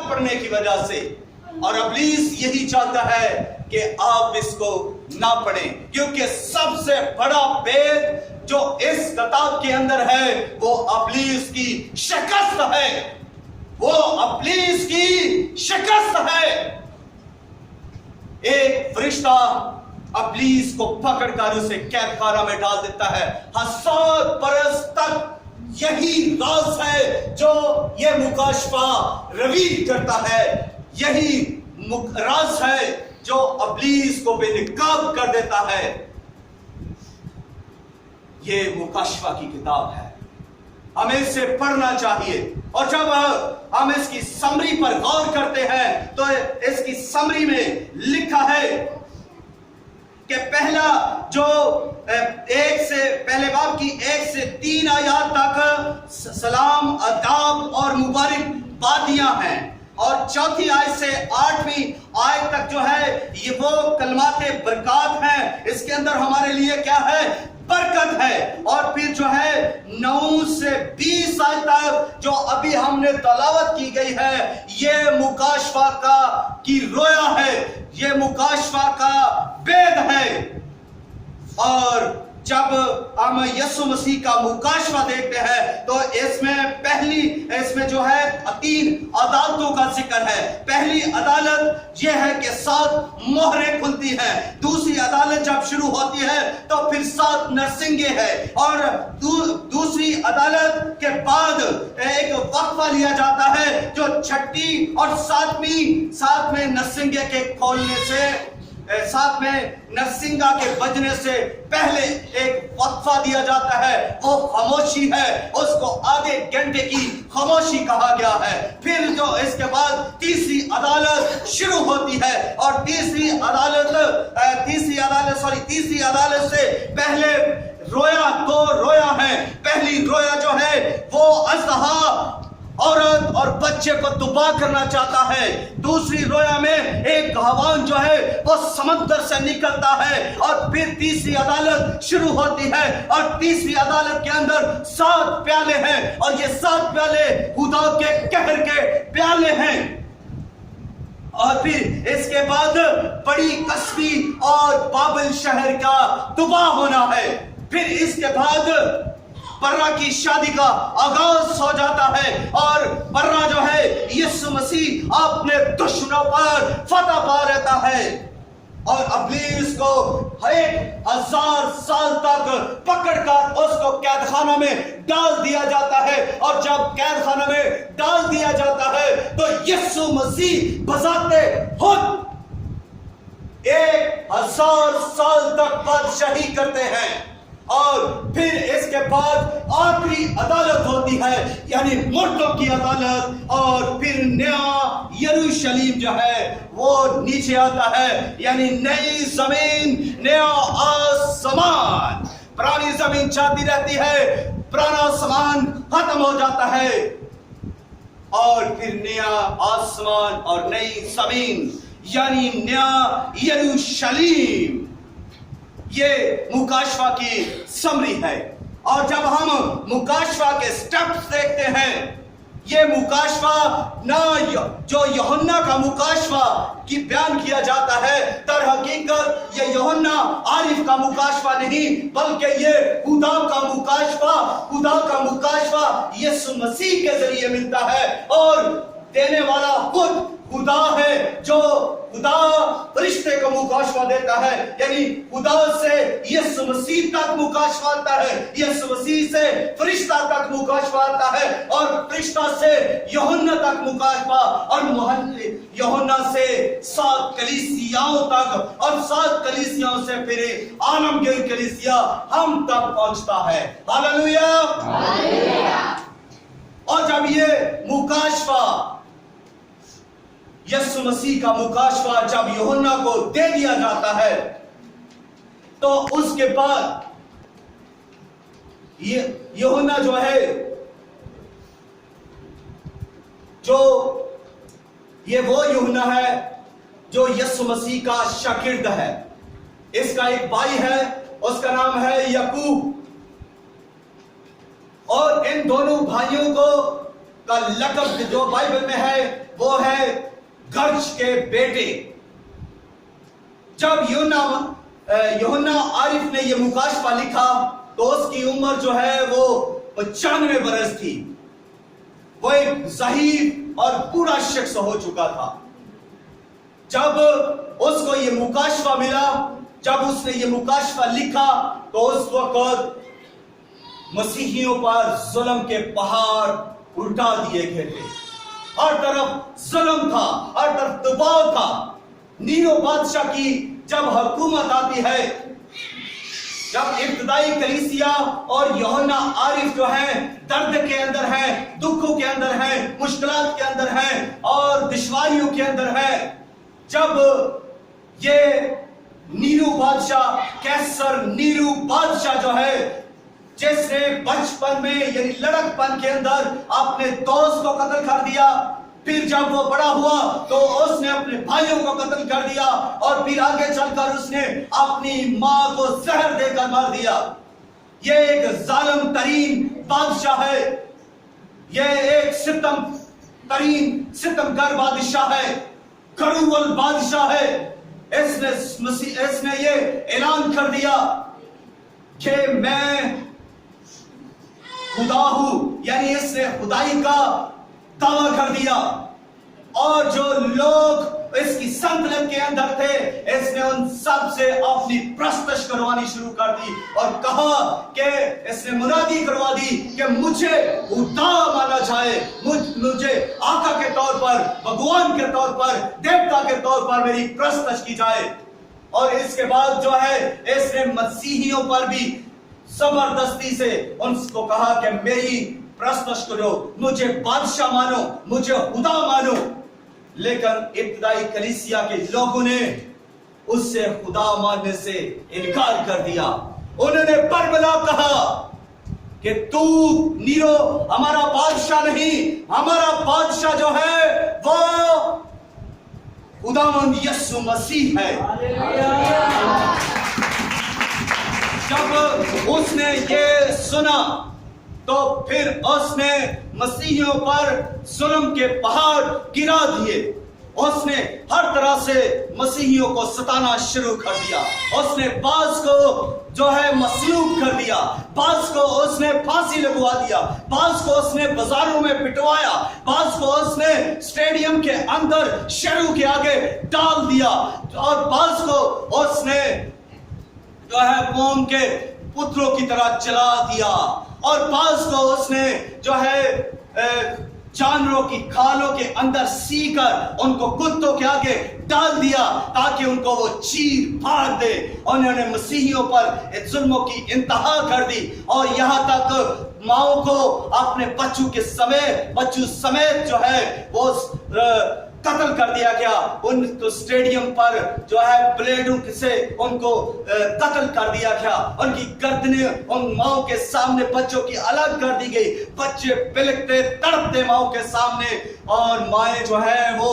پڑھنے کی وجہ سے، اور ابلیس یہی چاہتا ہے کہ آپ اس کو نہ پڑھیں، کیونکہ سب سے بڑا بید جو اس کتاب کے اندر ہے وہ ابلیس کی شکست ہے، وہ ابلیس کی شکست ہے۔ ایک فرشتہ ابلیس کو پکڑ کر اسے قید خانہ میں ڈال دیتا ہے۔ 1000 برس تک یہی راز ہے جو یہ مکاشفہ رویل کرتا ہے، یہی راز ہے جو ابلیس کو بے نقاب کر دیتا ہے۔ یہ مکاشفہ کی کتاب ہے، ہمیں اسے پڑھنا چاہیے، اور جب ہم اس کی سمری پر غور کرتے ہیں تو اس کی سمری میں لکھا ہے کہ پہلا جو پہلے باب کی 1 سے 3 آیات تک سلام، آداب اور مبارک بادیاں ہیں، اور چوتھی آیت سے 8ویں آیت تک جو ہے یہ وہ کلمات برکات ہیں۔ اس کے اندر ہمارے لیے کیا ہے؟ برکت ہے۔ اور پھر جو ہے 9 سے 20 آیت تک جو ابھی ہم نے تلاوت کی گئی ہے، یہ مکاشفہ کی رویا ہے، یہ مکاشفہ کا بید ہے۔ اور جب ہم یسوع مسیح کا مکاشفہ دیکھتے ہیں تو اس میں جو ہے 3 عدالتوں کا ذکر ہے۔ پہلی عدالت یہ ہے کہ 7 مہریں کھلتی ہیں، دوسری عدالت جب شروع ہوتی ہے تو پھر 7 نرسنگے ہیں، اور دوسری عدالت کے بعد ایک وقفہ لیا جاتا ہے جو 6 اور 7ویں نرسنگے کے کھولنے سے، 7ویں نرسنگا کے بجنے سے پہلے ایک وقفہ دیا جاتا ہے، وہ خاموشی ہے، اس کو آدھے گھنٹے کی خاموشی کہا گیا ہے۔ پھر جو اس کے بعد تیسری عدالت شروع ہوتی ہے، اور تیسری عدالت سے پہلے رویا 2 رویا ہے۔ پہلی رویا جو ہے وہ اژدہا عورت اور بچے کو تباہ کرنا چاہتا ہے، دوسری رویا میں ایک حیوان جو ہے وہ سمندر سے نکلتا ہے، اور پھر تیسری عدالت شروع ہوتی ہے، اور تیسری عدالت کے اندر 7 پیالے ہیں، اور یہ 7 پیالے خدا کے قہر کے پیالے ہیں۔ اور پھر اس کے بعد بڑی کسبی اور بابل شہر کا تباہ ہونا ہے۔ پھر اس کے بعد برا کی شادی کا آغاز ہو جاتا ہے، اور برا جو ہے یسوع مسیح اپنے دشمنوں پر فتح پا رہتا ہے، اور ابلیس کو 1000 سال تک پکڑ کر اس کو قید خانہ میں ڈال دیا جاتا ہے۔ اور جب قید خانہ میں ڈال دیا جاتا ہے تو یسوع مسیح بذات خود 1000 سال تک بادشاہی کرتے ہیں، اور پھر اس کے بعد آخری عدالت ہوتی ہے، یعنی مردوں کی عدالت، اور پھر نیا یروشلم جو ہے وہ نیچے آتا ہے، یعنی نئی زمین، نیا آسمان۔ پرانی زمین چلتی رہتی ہے، پرانا آسمان ختم ہو جاتا ہے، اور پھر نیا آسمان اور نئی زمین، یعنی نیا یروشلم۔ یہ مکاشفہ کی سمری ہے۔ اور جب ہم مکاشفہ کے سٹیپس دیکھتے ہیں، یہ مکاشفہ نہ جو یوحنا کا مکاشفہ کی بیان کیا جاتا ہے، در حقیقت یہ یوحنا عارف کا مکاشفہ نہیں، بلکہ یہ خدا کا مکاشفہ یسوع مسیح کے ذریعے ملتا ہے، اور دینے والا خود خدا ہے، جو خدا فرشتے کو مکاشفہ دیتا ہے، یعنی خدا سے یسوع مسیح تک مکاشفہ آتا ہے، یسوع مسیح سے فرشتہ تک مکاشفہ آتا ہے، اور فرشتہ سے یوحنا تک مکاشفہ، اور یوحنا سے 7 کلیسیاؤں تک، اور 7 کلیسیاؤں سے پھر عالمگیر کلیسیا ہم تک پہنچتا ہے۔ ہاللویہ۔ اور جب یہ مکاشفہ، یسوع مسیح کا مکاشفہ جب یوحنا کو دے دیا جاتا ہے تو اس کے بعد یوحنا جو ہے، جو یہ وہ یوحنا ہے جو یسوع مسیح کا شاگرد ہے۔ اس کا ایک بھائی ہے، اس کا نام ہے یعقوب، اور ان دونوں بھائیوں کو کا لقب جو بائبل میں ہے وہ ہے گرج کے بیٹے. جب یوحنا عارف نے یہ مکاشفہ لکھا تو اس کی عمر جو ہے وہ 95 برس تھی. وہ ایک ضعیف اور بوڑھا شخص ہو چکا تھا. جب اس کو یہ مکاشفہ ملا، جب اس نے یہ مکاشفہ لکھا تو اس وقت مسیحیوں پر ظلم کے پہاڑ الٹا دیے گئے تھے. ہر طرف ظلم تھا، ہر طرف دباؤ تھا. نیرو بادشاہ کی جب حکومت آتی ہے، جب ابتدائی کلیسیا اور یوحنا عارف جو ہیں درد کے اندر ہیں، دکھوں کے اندر ہیں، مشکلات کے اندر ہیں اور دشواریوں کے اندر ہیں، جب یہ نیرو بادشاہ کیسر نیرو بادشاہ جو ہے جس نے بچپن میں یعنی لڑک پن کے اندر اپنے دوست کو قتل کر دیا، پھر جب وہ بڑا ہوا تو اس نے اپنے بھائیوں کو قتل کر دیا اور پھر آگے چل کر اس نے اپنی ماں کو زہر دے کر مار دیا. یہ ایک ظالم ترین بادشاہ ہے، یہ ایک ستمگر بادشاہ ہے، کروڑ بادشاہ ہے. اس نے یہ اعلان کر دیا کہ میں خدا ہوں، یعنی اس نے خدائی کا دعویٰ کر دیا. اور جو لوگ اس کی سلطنت کے اندر تھے اس نے ان سب سے اپنی پرستش کروانی شروع کر دی اور کہا کہ اس نے منادی کروا دی کہ مجھے خدا مانا جائے، مجھے آقا کے طور پر، بھگوان کے طور پر، دیوتا کے طور پر میری پرستش کی جائے. اور اس کے بعد جو ہے اس نے مسیحیوں پر بھی زبردستی سے ان کو کہا کہ میری پرستش کرو، مجھے بادشاہ مانو، مجھے خدا مانو. لیکن ابتدائی کلیسیا کے لوگوں نے اس سے خدا ماننے سے انکار کر دیا. انہوں نے بربلا کہا کہ تو نیرو ہمارا بادشاہ نہیں، ہمارا بادشاہ جو ہے وہ خداوند یسوع مسیح ہے. جب اس نے یہ سنا تو پھر اس نے مسیحیوں پر ظلم کے پہاڑ گرا دیے. اس نے ہر طرح سے مسیحیوں کو ستانا شروع کر دیا. اس نے بعض کو جو ہے مصلوب کر دیا، بعض کو اس نے پھانسی لگوا دیا، بعض کو اس نے بازاروں میں پٹوایا، بعض کو اس نے اسٹیڈیم کے اندر شہروں کے آگے ڈال دیا، اور بعض کو اس نے جو ہے موم کے پتروں کی طرح جلا دیا، اور بعض کو اس نے جو ہے جانوروں کی کھالوں کے اندر سی کر ان کو کتوں کے آگے ڈال دیا تاکہ ان کو وہ چیر پھاڑ دے. انہوں نے مسیحیوں پر ظلموں کی انتہا کر دی اور یہاں تک ماؤں کو اپنے بچوں سمیت جو ہے وہ قتل کر دیا گیا. ان کو اسٹیڈیم پر جو ہے بلیڈوں سے ان کو قتل کر دیا گیا. ان کی گردنیں ان ماؤں کے سامنے بچوں کی الگ کر دی گئی. بچے بلکتے تڑپتے ماؤں کے سامنے اور مائیں جو ہے وہ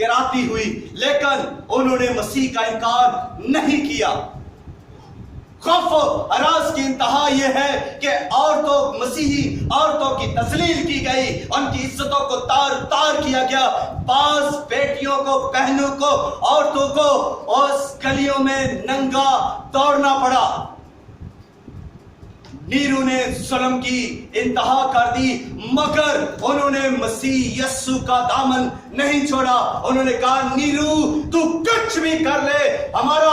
گراتی ہوئی. لیکن انہوں نے مسیح کا انکار نہیں کیا. خوف و ہراس کی انتہا یہ ہے کہ مسیحی عورتوں کی تذلیل کی گئی، ان کی عزتوں کو تار کیا گیا. بعض بیٹیوں کو، بہنوں کو، عورتوں کو اس گلیوں میں ننگا دوڑنا پڑا. نیرو نے ظلم کی انتہا کر دی مگر انہوں نے مسیح یسوع کا دامن نہیں چھوڑا. انہوں نے کہا نیرو تو کچھ بھی کر لے، ہمارا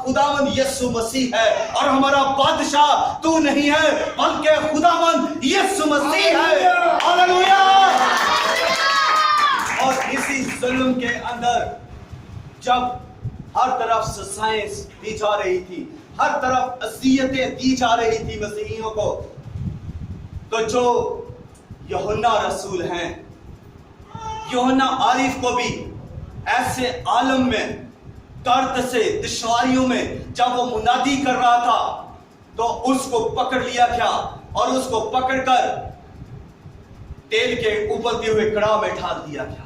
خداوند یسوع مسیح ہے اور ہمارا بادشاہ تو نہیں ہے بلکہ خداوند یسوع مسیح ہے. ہاللویا. اور اسی ظلم کے اندر جب ہر طرف سزائیں دی جا رہی تھی، ہر طرف اذیتیں دی جا رہی تھی مسیحیوں کو، تو جو یوحنا رسول ہیں، یوحنا عارف کو بھی ایسے عالم میں درد سے، دشواریوں میں جب وہ منادی کر رہا تھا تو اس کو پکڑ لیا گیا اور اس کو پکڑ کر تیل کے ابلتے ہوئے کڑاہ میں ڈال دیا گیا.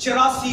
84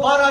12